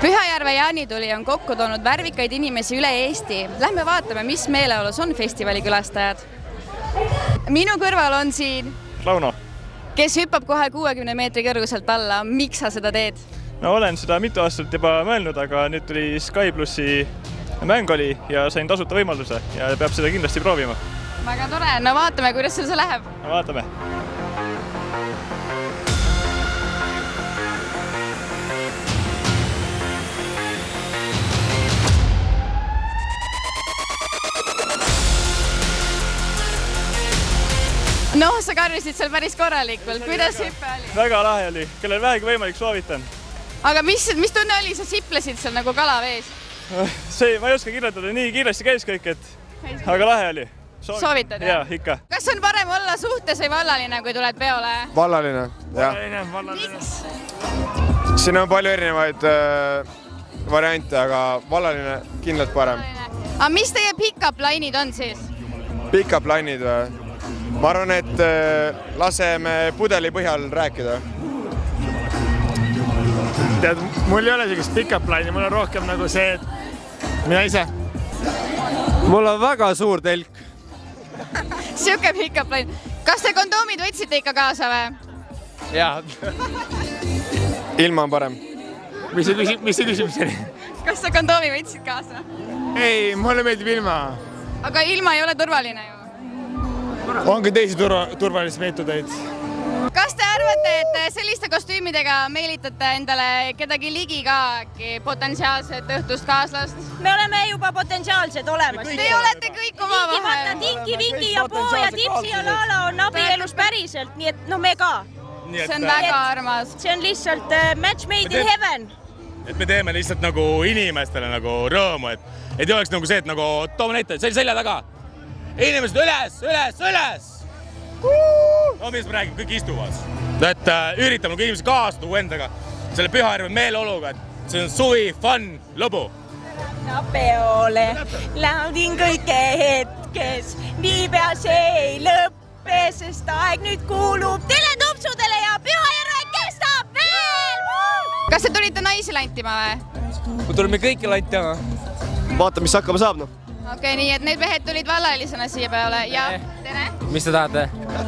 Pühajärve jaanituli on kokku toonud värvikaid inimesi üle Eesti. Lähme vaatame, mis meeleolus on festivali külastajad. Minu kõrval on siin Rauno, kes hüppab kohe 60 meetri kõrguselt alla. Miks sa seda teed? No olen seda mitu aastat juba mõelnud, aga nüüd tuli Sky Plussi mäng oli ja sain tasuta võimaluse ja peab seda kindlasti proovima. Väga tore. No vaatame, kuidas sul see läheb. No vaatame. No, sa karvisid seal päris korralikult. Kuidas hüppe oli? Väga lahe oli. Kellel vähegi võimalik soovitan. Aga mis tunne oli? Sa siplesid seal nagu kala vees? See, ma ei oska kirjeldada, nii kiiresti käis kõik, et aga lahe oli. Soovitad? Jaa, ikka. Kas on parem olla suhtes või vallaline, kui tuled peole? Vallaline, jah. Miks? Siin on palju erinevaid variante, aga vallaline kindlalt parem. Aga mis teie pick-up line'id on siis? Pick-up line'id või? Ma arvan, et laseme pudeli põhjal rääkida. Tead, mul ei ole sellist pick-up line'i, mul on rohkem nagu see, et mina ise. Mul on väga suur telk. Siuke pick-up line. Kas te kondoomid võtsite ikka kaasa või? Jaa. Ilma on parem. Mis see küsimus oli? Kas sa kondoomi võtsid kaasa? Ei, mulle meeldib ilma. Aga ilma ei ole turvaline ju. Ongi teisi turvalisi meetodeid. Kas te arvate, et selliste kostüümidega meelitate endale kedagi ligi ka potentsiaalset õhtust kaaslast? Me oleme juba potentsiaalsed olemas. Te olete kõik omavahel. Tinki, Vingi ja Poo ja Tipsi ja Lala on abielus päriselt, nii et no me ka. See on väga armas. See on lihtsalt match made in heaven. Et me teeme lihtsalt nagu inimestele nagu rõõmu, et ei oleks nagu see, et nagu toome näite, see oli selja taga. Inimesed üles! No mis ma räägin, kõik istuvad. Et üritame nagu inimesi kaasa tuua endaga selle Pühajärve meeleoluga, et see on suvi, fun, lõbu. Peole laudin kõike hetkes, niipea see ei lõppe, sest aeg nüüd kuulub teletopsudele ja Pühajärve kestab veel! Kas te tulite naisi lantima või? Me tulime kõiki lantima. Vaata, mis hakkama saab, noh. Okei, nii et need mehed tulid vallalisena siia peale. Ja, tere! Mis te tahate?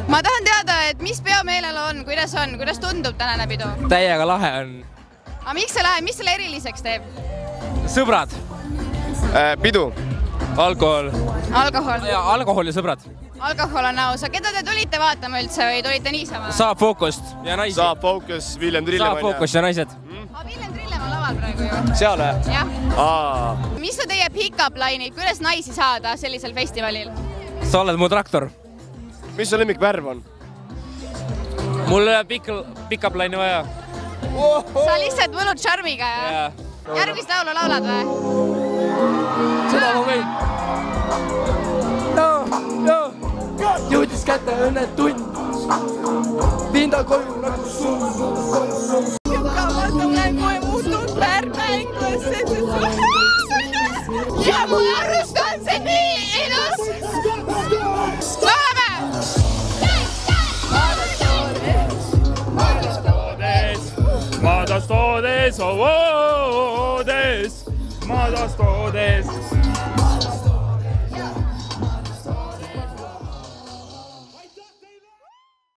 Ma tahan teada, et mis peomeelelu on, kuidas tundub tänane pidu? Täiega lahe on. Aga miks see läheb, mis selle eriliseks teeb? Sõbrad. Pidu. Alkohol. Alkohol. Ja alkohol ja sõbrad. Alkohol on aus. Keda te tulite vaatama üldse või tulite niisama? Saab Focust ja naised. Saab Focus, William Trillemann. Saab Focus ja naised. William Trillemann laval praegu ju. Seal või? Jah. Mis on teie pick-up line'id? Kuidas naisi saada sellisel festivalil? Sa oled mu traktor. Mis su lemmikvärv on? Mul ei ole pick-up line'i vaja. Sa lihtsalt võlud charmiga ja? Järgmist laulu laulad või? Seda ma võin. Jõudis kätte õnnetund. Viin ta koju nagu sul. Kui muutub värmänglased ja mu arust on see nii ilus. Laulame! Madas todes,